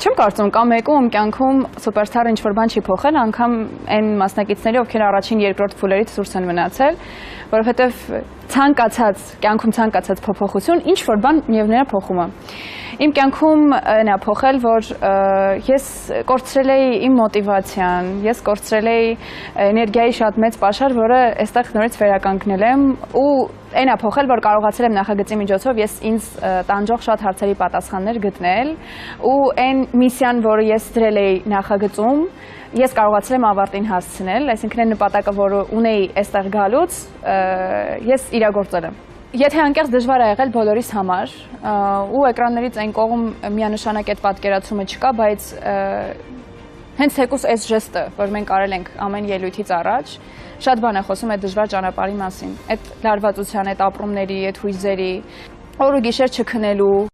Չեմ կարծում կա մեկը ում կյանքում սուպերստարը ինչ-որ բան չի փոխել, անգամ այն մասնակիցների, ովքեր առաջին երկրորդ փուլերից դուրս են մնացել, որովհետև կյանքում ցանկացած փոփոխություն ինչ-որ բան միևնույն է փոխում է։ Իմ կյանքում այն է փոխել, որ ես կորցրել էի իմ մոտիվացիան, ես կորցրել էի էներգիայի շատ մեծ պաշար, որը այստեղ նորից վերականգնել եմ ու այն է փոխել, որ կարողացել եմ նախագծի միջոցով ես ինձ տանջող շատ հարցերի պատասխաններ գտնել ու այն միսիան, որը ես դրել էի նախագծում, ես կարողացել եմ ավարտին հասցնել, այսինքն այն նպատակը, որը ունեի այստեղ գալուց, ես իրագործել եմ։ Եթե անկեղծ դժվար է եղել բոլորիս համար ու էկրաններից այն կողմ միանշանակ այդ պատկերացումը չկա, բայց հենց թեկուզ այս ժեստը, որ մենք արել ենք ամեն ելույթից առաջ, շատ բան է խոսում այդ դժվար ճանապարհի մասին, այդ լարվածության, այդ ապրումների, այդ հույզերի, օր ու գիշեր չքնելու,